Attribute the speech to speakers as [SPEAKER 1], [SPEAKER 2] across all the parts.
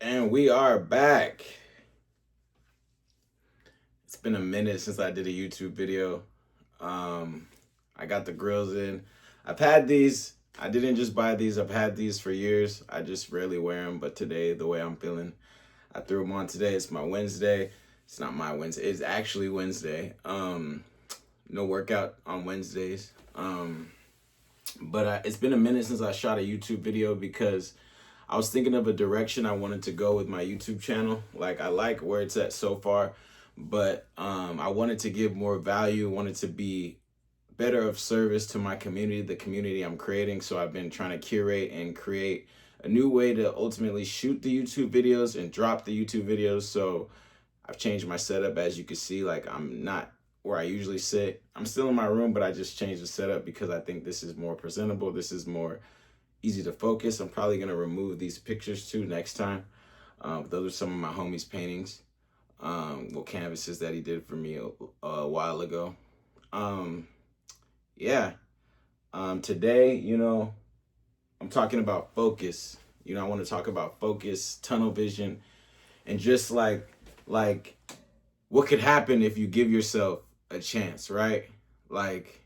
[SPEAKER 1] And we are back. It's been a minute since I did a YouTube video. Um, I got the grills in. I've had these. I didn't just buy these. I've had these for years. I just rarely wear them. But today, the way I'm feeling, I threw them on today. It's my Wednesday. It's not my Wednesday. It's actually Wednesday. No workout on Wednesdays. But it's been a minute since I shot a YouTube video because I was thinking of a direction I wanted to go with my YouTube channel. Like, I like where it's at so far, but I wanted to give more value, wanted to be better of service to my community, the community I'm creating. So I've been trying to curate and create a new way to ultimately shoot the YouTube videos and drop the YouTube videos. So I've changed my setup. As you can see, like, I'm not where I usually sit. I'm still in my room, but I just changed the setup because I think this is more presentable. This is more easy to focus. I'm probably gonna remove these pictures too next time. Those are some of my homie's paintings, canvases that he did for me a while ago. Yeah. Today, I'm talking about focus. I want to talk about focus, tunnel vision, and just like what could happen if you give yourself a chance, right? Like,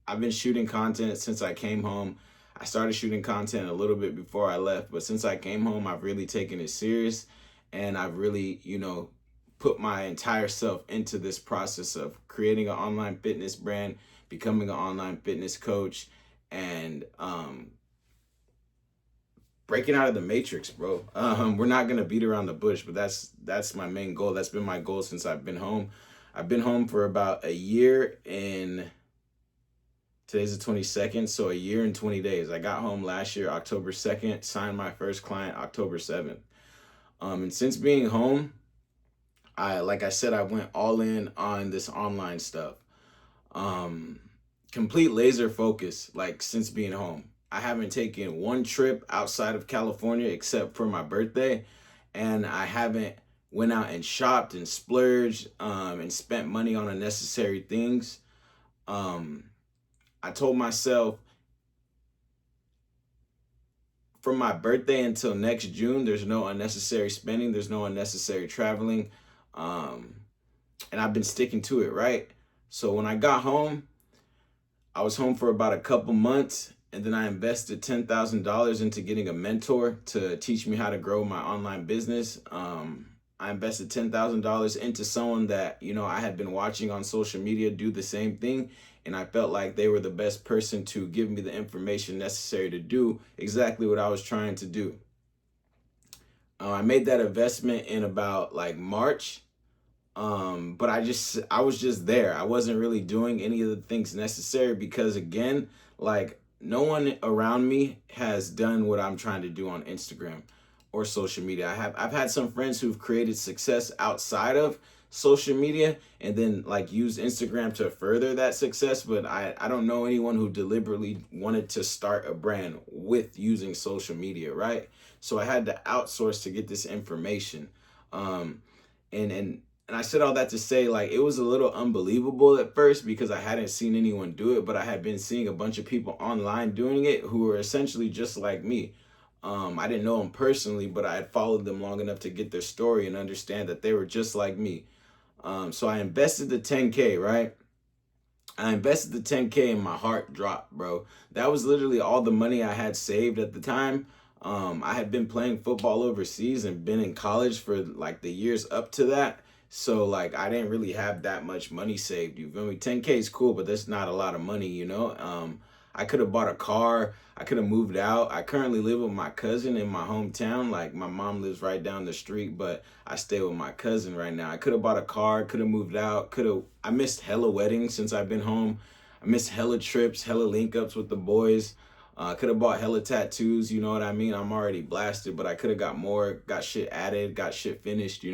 [SPEAKER 1] I've been shooting content since I came home. I started shooting content a little bit before I left, but since I came home, I've really taken it serious, and I've really, put my entire self into this process of creating an online fitness brand, becoming an online fitness coach, and breaking out of the matrix, bro. We're not gonna beat around the bush, but that's my main goal. That's been my goal since I've been home. I've been home for about a year and today's the 22nd, so a year and 20 days. I got home last year, October 2nd, signed my first client October 7th. And since being home, like I said, I went all in on this online stuff. Complete laser focus, like, since being home. I haven't taken one trip outside of California except for my birthday, and I haven't went out and shopped and splurged and spent money on unnecessary things. I told myself from my birthday until next June, there's no unnecessary spending, there's no unnecessary traveling. And I've been sticking to it, right? So when I got home, I was home for about a couple months, and then I invested $10,000 into getting a mentor to teach me how to grow my online business. I invested $10,000 into someone that, I had been watching on social media do the same thing, and I felt like they were the best person to give me the information necessary to do exactly what I was trying to do. I made that investment in about like March. But I was just there. I wasn't really doing any of the things necessary because, again, like, no one around me has done what I'm trying to do on Instagram or social media. I've had some friends who've created success outside of social media and then, like, use Instagram to further that success, but I don't know anyone who deliberately wanted to start a brand with using social media, right? So I had to outsource to get this information. And I said all that to say, like, it was a little unbelievable at first because I hadn't seen anyone do it, but I had been seeing a bunch of people online doing it who were essentially just like me. I didn't know them personally, but I had followed them long enough to get their story and understand that they were just like me. So I invested the 10K, right? I invested the 10K and my heart dropped, bro. That was literally all the money I had saved at the time. I had been playing football overseas and been in college for like the years up to that. So, like, I didn't really have that much money saved. You feel me? 10K is cool, but that's not a lot of money. I could have bought a car. I could have moved out. I currently live with my cousin in my hometown. Like, my mom lives right down the street, but I stay with my cousin right now. I could have bought a car, could have moved out, I missed hella weddings since I've been home. I missed hella trips, hella link ups with the boys. I could have bought hella tattoos, you know what I mean? I'm already blasted, but I could have got more, got shit added, got shit finished.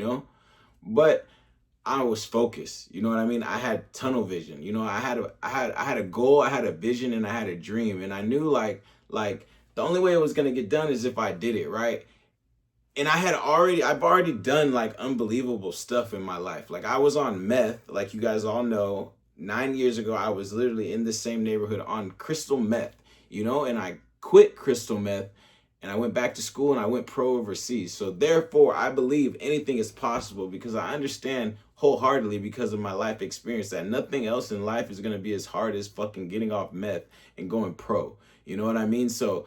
[SPEAKER 1] But I was focused. You know what I mean? I had tunnel vision. I had a goal, I had a vision, and I had a dream. And I knew like the only way it was gonna get done is if I did it, right? And I've already done like unbelievable stuff in my life. Like, I was on meth, like you guys all know. 9 years ago, I was literally in the same neighborhood on crystal meth, and I quit crystal meth and I went back to school and I went pro overseas. So therefore, I believe anything is possible because I understand wholeheartedly because of my life experience that nothing else in life is going to be as hard as fucking getting off meth and going pro. You know what I mean? So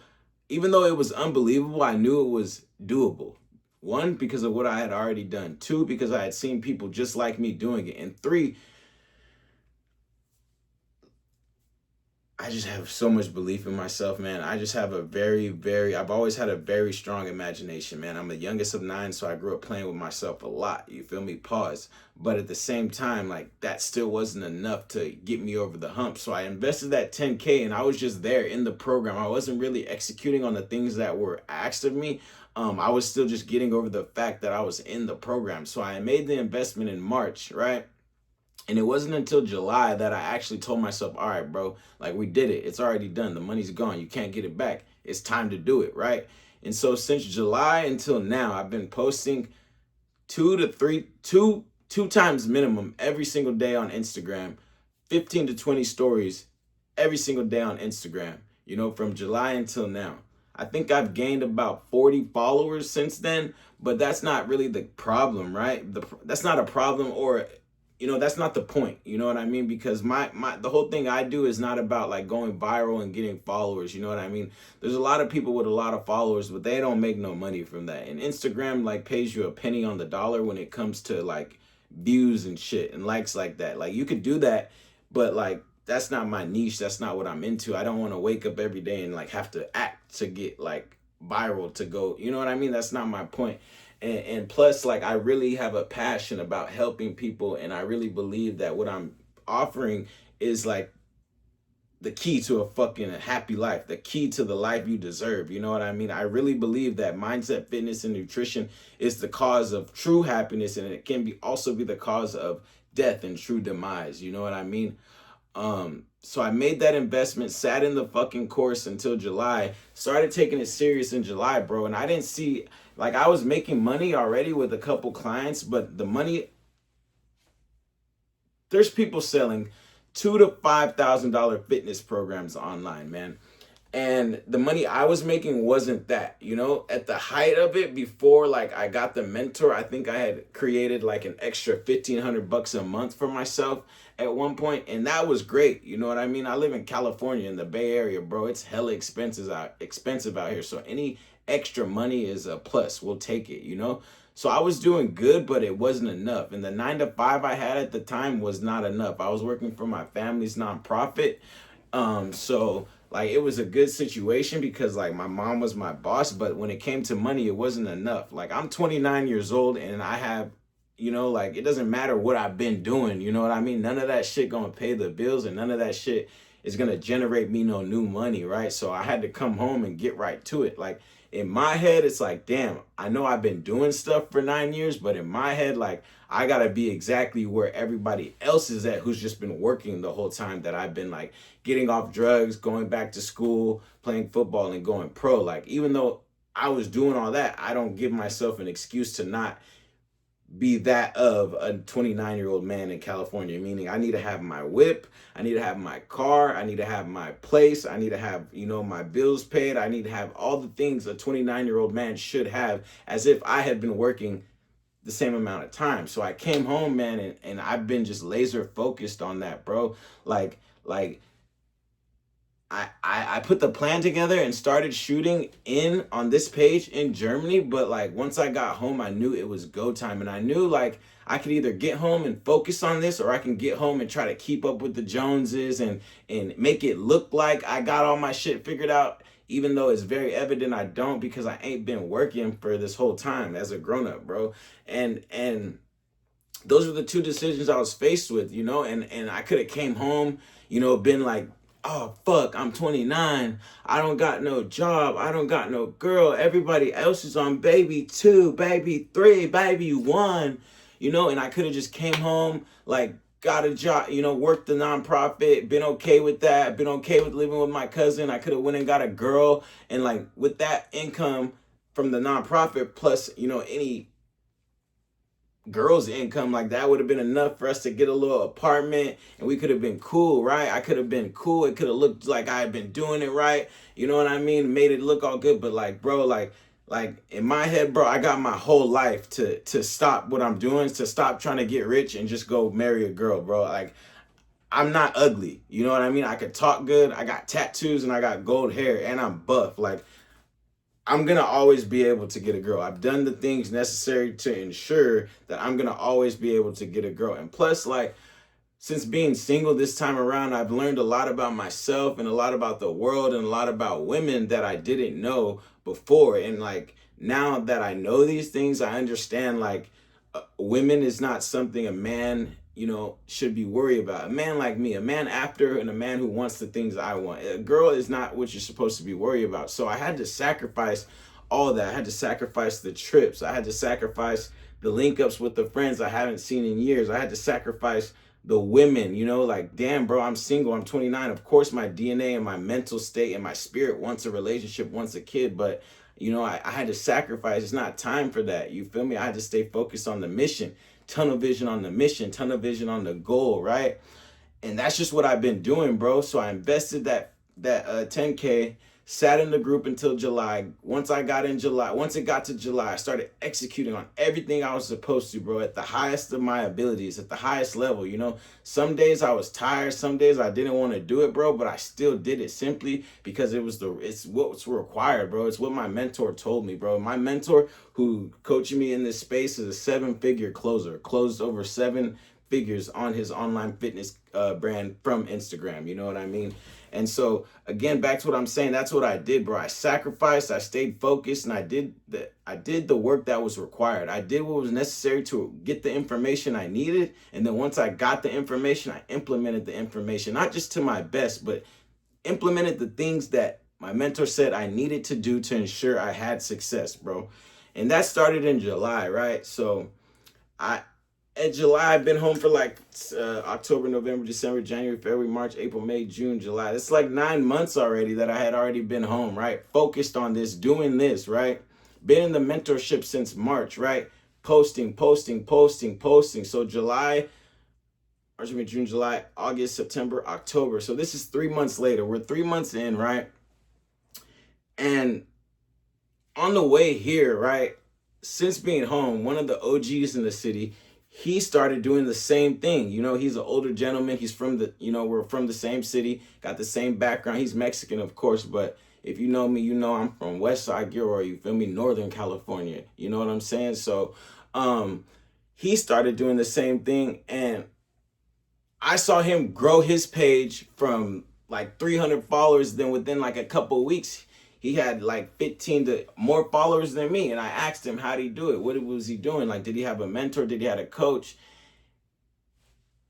[SPEAKER 1] even though it was unbelievable, I knew it was doable. One, because of what I had already done. Two, because I had seen people just like me doing it. And three, I just have so much belief in myself, man. I just have a I've always had a very strong imagination, man. I'm the youngest of nine, so I grew up playing with myself a lot. You feel me? Pause. But at the same time, like, that still wasn't enough to get me over the hump. So I invested that 10K and I was just there in the program. I wasn't really executing on the things that were asked of me. I was still just getting over the fact that I was in the program. So I made the investment in March, right? And it wasn't until July that I actually told myself, all right, bro, like, we did it. It's already done. The money's gone. You can't get it back. It's time to do it, right? And so since July until now, I've been posting two times minimum every single day on Instagram, 15 to 20 stories every single day on Instagram, from July until now. I think I've gained about 40 followers since then, but that's not really the problem, right? That's not a problem, or that's not the point. You know what I mean? Because the whole thing I do is not about like going viral and getting followers. You know what I mean? There's a lot of people with a lot of followers, but they don't make no money from that. And Instagram like pays you a penny on the dollar when it comes to like views and shit and likes like that. Like, you could do that, but like, that's not my niche. That's not what I'm into. I don't want to wake up every day and like have to act to get like viral to go. You know what I mean? That's not my point. And plus, like, I really have a passion about helping people, and I really believe that what I'm offering is like the key to a fucking happy life, the key to the life you deserve. You know what I mean? I really believe that mindset, fitness, and nutrition is the cause of true happiness, and it can be also be the cause of death and true demise. You know what I mean? So I made that investment, sat in the fucking course until July, started taking it serious in July, bro. And I didn't see, like, I was making money already with a couple clients, but the money, there's people selling $2,000 to $5,000 fitness programs online, man. And the money I was making wasn't that, at the height of it, before like I got the mentor, I think I had created like an extra $1,500 a month for myself at one point, and that was great. You know what I mean? I live in California in the Bay Area, bro. It's hella expensive out here. So any extra money is a plus. We'll take it. So I was doing good, but it wasn't enough. And the 9 to 5 I had at the time was not enough. I was working for my family's nonprofit. So like, it was a good situation because like my mom was my boss, but when it came to money, it wasn't enough. Like, I'm 29 years old and I have, like, it doesn't matter what I've been doing. You know what I mean? None of that shit gonna pay the bills, and none of that shit is gonna generate me no new money, right? So I had to come home and get right to it. Like, in my head, it's like, damn, I know I've been doing stuff for 9 years, but in my head, like, I gotta be exactly where everybody else is at who's just been working the whole time that I've been like getting off drugs, going back to school, playing football, and going pro. Like, even though I was doing all that, I don't give myself an excuse to not be that of a 29-year-old man in California, meaning I need to have my whip, I need to have my car, I need to have my place, I need to have, my bills paid, I need to have all the things a 29-year-old man should have, as if I had been working the same amount of time. So I came home, man, and I've been just laser focused on that, bro. Like I put the plan together and started shooting in on this page in Germany, but like, once I got home, I knew it was go time, and I knew like I could either get home and focus on this, or I can get home and try to keep up with the Joneses and make it look like I got all my shit figured out, even though it's very evident I don't, because I ain't been working for this whole time as a grown up, bro. And those were the two decisions I was faced with, and I could have came home, been like, oh fuck, I'm 29, I don't got no job, I don't got no girl, everybody else is on baby 2, baby 3, baby 1, and I could have just came home, like, got a job, worked the nonprofit, been okay with that, been okay with living with my cousin. I could have went and got a girl, and like, with that income from the nonprofit plus, any girls' income. Like that would have been enough for us to get a little apartment and we could have been cool, right? I could have been cool. It could have looked like I had been doing it right. You know what I mean? Made it look all good. But like, bro, like in my head, bro, I got my whole life to stop what I'm doing, to stop trying to get rich and just go marry a girl, bro. Like I'm not ugly. You know what I mean? I could talk good. I got tattoos and I got gold hair and I'm buff. Like I'm gonna always be able to get a girl. I've done the things necessary to ensure that I'm gonna always be able to get a girl. And plus, like, since being single this time around, I've learned a lot about myself and a lot about the world and a lot about women that I didn't know before. And like now that I know these things, I understand like women is not something a man, should be worried about. A man like me, a man after, and a man who wants the things I want. A girl is not what you're supposed to be worried about. So I had to sacrifice all that. I had to sacrifice the trips. I had to sacrifice the link ups with the friends I haven't seen in years. I had to sacrifice the women, like, damn, bro, I'm single, I'm 29. Of course, my DNA and my mental state and my spirit wants a relationship, wants a kid, but I had to sacrifice. It's not time for that. You feel me? I had to stay focused on the mission, tunnel vision on the mission, tunnel vision on the goal, right? And that's just what I've been doing, bro. So I invested that 10K, sat in the group until July. Once it got to July, I started executing on everything I was supposed to, bro, at the highest of my abilities, at the highest level. Some days I was tired, some days I didn't want to do it, bro, but I still did it simply because it's what's required, bro. It's what my mentor told me, bro. My mentor who coaching me in this space is a 7-figure closer, closed over 7 figures on his online fitness brand from Instagram. You know what I mean? And so again, back to what I'm saying, that's what I did, bro. I sacrificed, I stayed focused, and I did the work that was required. I did what was necessary to get the information I needed. And then once I got the information, I implemented the information, not just to my best, but implemented the things that my mentor said I needed to do to ensure I had success, bro. And that started in July, right? So in July, I've been home for like October, November, December, January, February, March, April, May, June, July. It's like 9 months already that I had already been home, right? Focused on this, doing this, right? Been in the mentorship since March, right? Posting. So July, March, May, June, July, August, September, October. So this is 3 months later. We're 3 months in, right? And on the way here, right? Since being home, one of the OGs in the city, he started doing the same thing. He's an older gentleman. He's from we're from the same city, got the same background. He's Mexican, of course, but if you know me, I'm from West Side Gilroy, you feel me? Northern California. You know what I'm saying? So he started doing the same thing, and I saw him grow his page from like 300 followers. Then within like a couple of weeks, he had like 15 to more followers than me. And I asked him, how'd he do it? What was he doing? Like, did he have a mentor? Did he have a coach?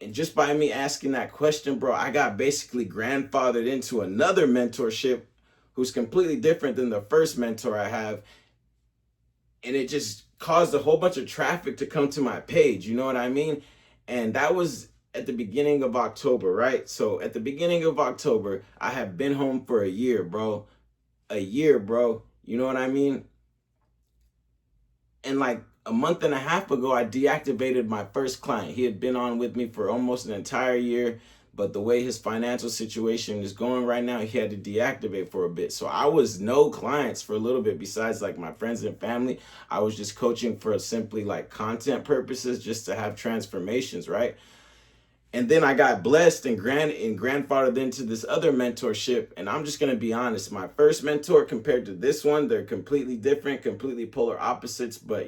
[SPEAKER 1] And just by me asking that question, bro, I got basically grandfathered into another mentorship who's completely different than the first mentor I have. And it just caused a whole bunch of traffic to come to my page. You know what I mean? And that was at the beginning of October, right? So at the beginning of October, I have been home for a year, bro. A year, bro. You know what I mean? And like a month and a half ago, I deactivated my first client. He had been on with me for almost an entire year, but the way his financial situation is going right now, he had to deactivate for a bit. So I was no clients for a little bit besides like my friends and family. I was just coaching for simply like content purposes, just to have transformations, right? And then I got blessed and grandfathered into this other mentorship. And I'm just going to be honest. My first mentor compared to this one, they're completely different, completely polar opposites. But,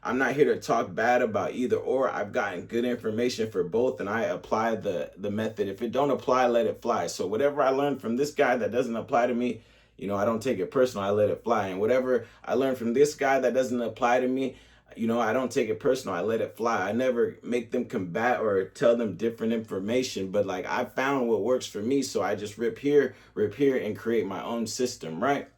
[SPEAKER 1] I'm not here to talk bad about either or. I've gotten good information for both, and I apply the method. If it don't apply, let it fly. So whatever I learned from this guy that doesn't apply to me, I don't take it personal. I let it fly. And whatever I learned from this guy that doesn't apply to me, I don't take it personal. I let it fly. I never make them combat or tell them different information, but like I found what works for me. So I just rip here, and create my own system, right?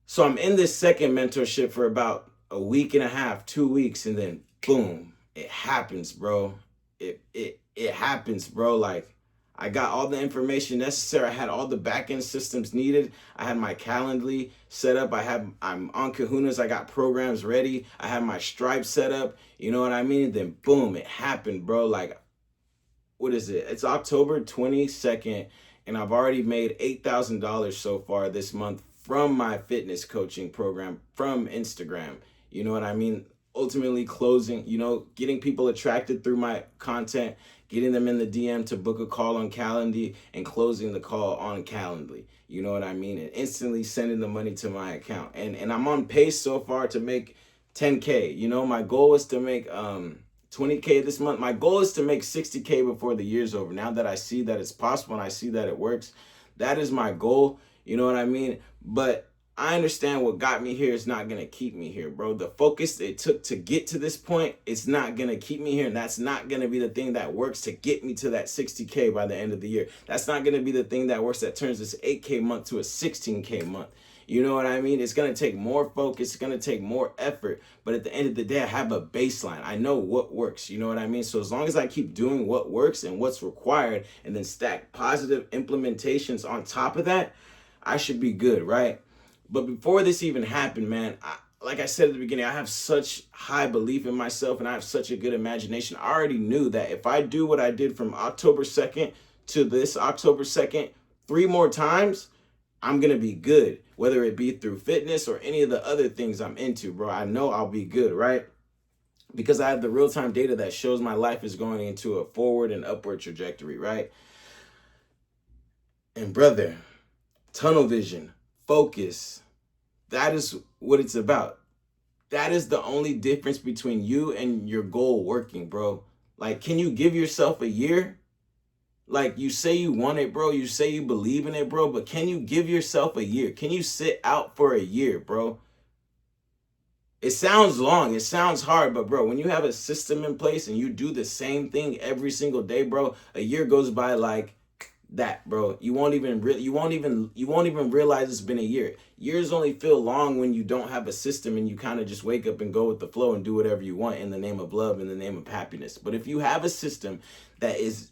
[SPEAKER 1] So I'm in this second mentorship for about a week and a half, 2 weeks, and then boom, it happens, bro. It happens, bro. Like I got all the information necessary. I had all the back-end systems needed. I had my Calendly set up. I'm on Kahunas. I got programs ready. I had my Stripe set up. You know what I mean? Then boom, it happened, bro. Like, what is it? It's October 22nd, and I've already made $8,000 so far this month from my fitness coaching program from Instagram. You know what I mean? Ultimately closing, getting people attracted through my content, getting them in the DM to book a call on Calendly, and closing the call on Calendly. You know what I mean? And instantly sending the money to my account. And I'm on pace so far to make 10K. My goal is to make 20K this month. My goal is to make 60K before the year's over. Now that I see that it's possible and I see that it works, that is my goal. You know what I mean? But I understand what got me here is not going to keep me here, bro. The focus it took to get to this point, it's not going to keep me here. And that's not going to be the thing that works to get me to that 60K by the end of the year. That's not going to be the thing that works that turns this 8K month to a 16K month. You know what I mean? It's going to take more focus. It's going to take more effort. But at the end of the day, I have a baseline. I know what works. You know what I mean? So as long as I keep doing what works and what's required and then stack positive implementations on top of that, I should be good, right? But before this even happened, man, like I said at the beginning, I have such high belief in myself and I have such a good imagination. I already knew that if I do what I did from October 2nd to this October 2nd 3 more times, I'm going to be good, whether it be through fitness or any of the other things I'm into, bro. I know I'll be good, right? Because I have the real-time data that shows my life is going into a forward and upward trajectory, right? And brother, tunnel vision, focus, that is what it's about. That is the only difference between you and your goal working, bro. Like, can you give yourself a year? Like, you say you want it, bro. You say you believe in it, bro. But can you give yourself a year? Can you sit out for a year, bro? It sounds long. It sounds hard. But, bro, when you have a system in place and you do the same thing every single day, bro, a year goes by like that, bro. You won't even realize it's been a year. Years only feel long when you don't have a system and you kind of just wake up and go with the flow and do whatever you want in the name of love, in the name of happiness. But if you have a system that is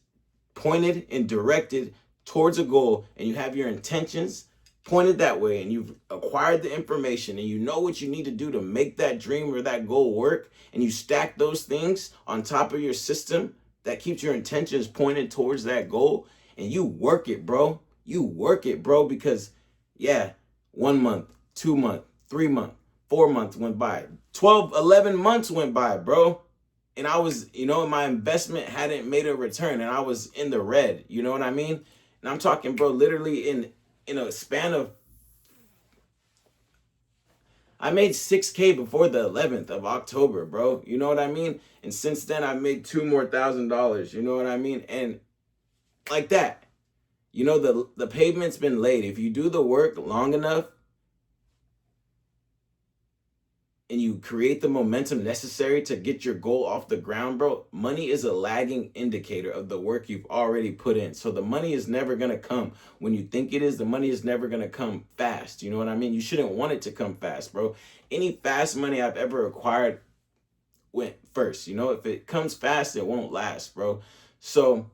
[SPEAKER 1] pointed and directed towards a goal and you have your intentions pointed that way and you've acquired the information and you know what you need to do to make that dream or that goal work, and you stack those things on top of your system that keeps your intentions pointed towards that goal, and you work it, bro. You work it, bro, because 1 month, 2 month, 3 month, 4 months went by, 12, 11 months went by, bro. And I was, my investment hadn't made a return and I was in the red, you know what I mean? And I'm talking, bro, literally in a span of, I made 6K before the 11th of October, bro. You know what I mean? And since then I've made $2 more thousand, you know what I mean? And like that, the pavement's been laid. If you do the work long enough, and you create the momentum necessary to get your goal off the ground, bro, money is a lagging indicator of the work you've already put in. So the money is never going to come when you think it is. The money is never going to come fast. You know what I mean? You shouldn't want it to come fast, bro. Any fast money I've ever acquired went first. If it comes fast, it won't last, bro. So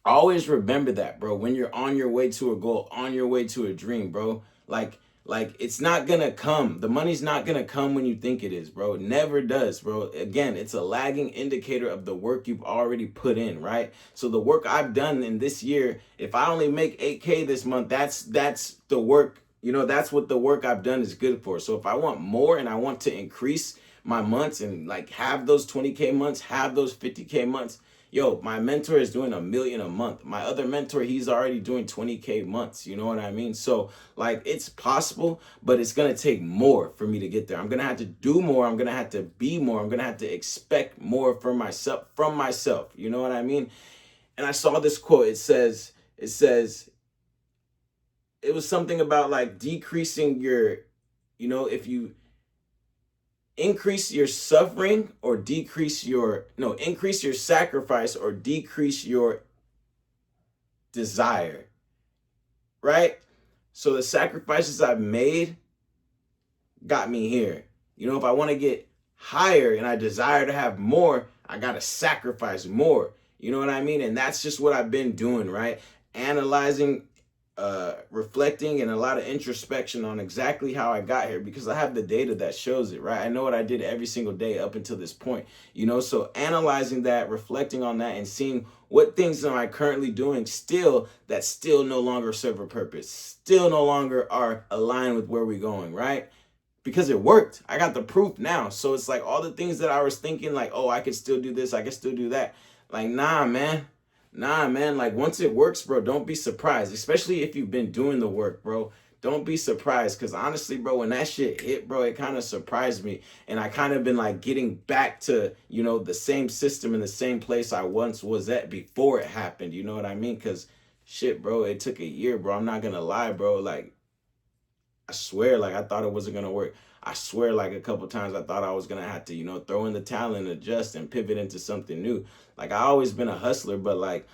[SPEAKER 1] always remember that, bro, when you're on your way to a goal, on your way to a dream, bro. Like it's not gonna come. The money's not gonna come when you think it is, bro. It never does, bro. Again, it's a lagging indicator of the work you've already put in, right? So the work I've done in this year, if I only make 8K this month, that's the work, that's what the work I've done is good for. So if I want more and I want to increase my months and like have those 20K months, have those 50K months, my mentor is doing $1 million a month. My other mentor, he's already doing 20K months. You know what I mean? So like, it's possible, but it's going to take more for me to get there. I'm going to have to do more. I'm going to have to be more. I'm going to have to expect more from myself. You know what I mean? And I saw this quote. It says, it was something about like decreasing your, if you increase your suffering or increase your sacrifice or decrease your desire, right? So the sacrifices I've made got me here. If I want to get higher and I desire to have more, I got to sacrifice more. You know what I mean? And that's just what I've been doing, right? Analyzing, reflecting, and a lot of introspection on exactly how I got here, because I have the data that shows it, right? I know what I did every single day up until this point, you know? So analyzing that, reflecting on that, and seeing what things am I currently doing still that still no longer serve a purpose, still no longer are aligned with where we're going, right? Because it worked. I got the proof now. So it's like all the things that I was thinking, like, oh, I could still do this, I could still do that. Like, nah, man. Nah, man. Like, once it works, bro, don't be surprised. Especially if you've been doing the work, bro. Don't be surprised. Because honestly, bro, when that shit hit, bro, it kind of surprised me. And I kind of been like getting back to, you know, the same system in the same place I once was at before it happened. You know what I mean? Because shit, bro, it took a year, bro. I'm not going to lie, bro. Like, I swear, like I thought it wasn't gonna work. I swear, like a couple times, I thought I was gonna have to, you know, throw in the towel and adjust and pivot into something new. Like I always been a hustler, but like,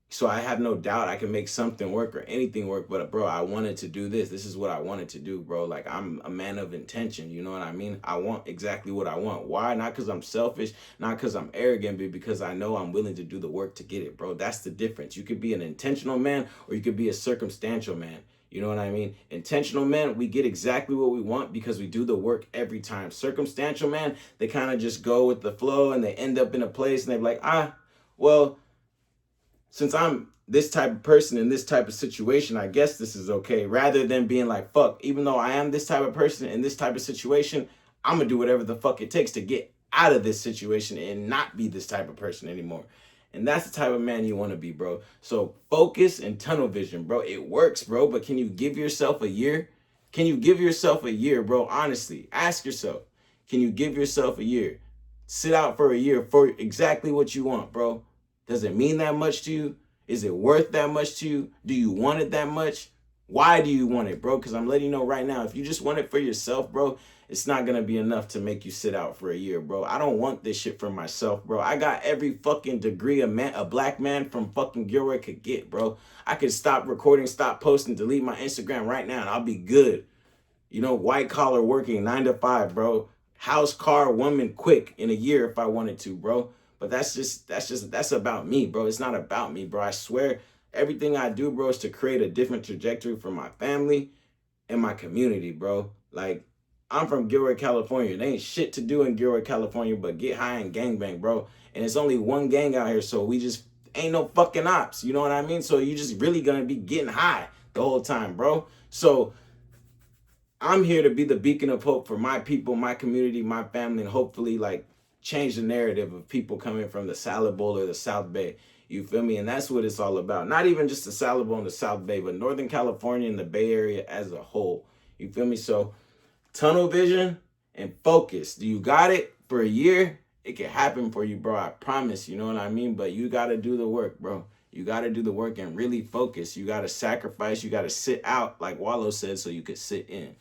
[SPEAKER 1] so I have no doubt I can make something work or anything work. But bro, I wanted to do this. This is what I wanted to do, bro. Like I'm a man of intention. You know what I mean? I want exactly what I want. Why? Not because I'm selfish, not because I'm arrogant, but because I know I'm willing to do the work to get it, bro. That's the difference. You could be an intentional man or you could be a circumstantial man. You know what I mean? Intentional men, we get exactly what we want because we do the work every time. Circumstantial man, they kind of just go with the flow and they end up in a place and they're like, well, since I'm this type of person in this type of situation, I guess this is okay. Rather than being like, fuck, even though I am this type of person in this type of situation, I'm gonna do whatever the fuck it takes to get out of this situation and not be this type of person anymore. And that's the type of man you want to be, bro. So focus and tunnel vision, bro. It works, bro. But can you give yourself a year? Can you give yourself a year, bro? Honestly, ask yourself, can you give yourself a year? Sit out for a year for exactly what you want, bro. Does it mean that much to you? Is it worth that much to you? Do you want it that much? Why do you want it, bro? Because I'm letting you know right now, if you just want it for yourself, bro, it's not gonna be enough to make you sit out for a year, bro. I don't want this shit for myself, bro. I got every fucking degree a black man from fucking Gilroy could get, bro. I could stop recording, stop posting, delete my Instagram right now, and I'll be good. You know, white collar working 9 to 5, bro. House, car, woman, quick in a year if I wanted to, bro. But that's about me, bro. It's not about me, bro. I swear everything I do, bro, is to create a different trajectory for my family and my community, bro. Like, I'm from Gilroy, California. There ain't shit to do in Gilroy, California, but get high and gangbang, bro. And it's only one gang out here, so we just ain't no fucking ops. You know what I mean? So you just really gonna be getting high the whole time, bro. So I'm here to be the beacon of hope for my people, my community, my family, and hopefully like change the narrative of people coming from the Salad Bowl or the South Bay. You feel me? And that's what it's all about. Not even just the Salad Bowl and the South Bay, but Northern California and the Bay Area as a whole. You feel me? So tunnel vision and focus. Do you got it for a year? It can happen for you, bro. I promise. You know what I mean? But you got to do the work, bro. You got to do the work and really focus. You got to sacrifice. You got to sit out, like Wallow said, so you could sit in.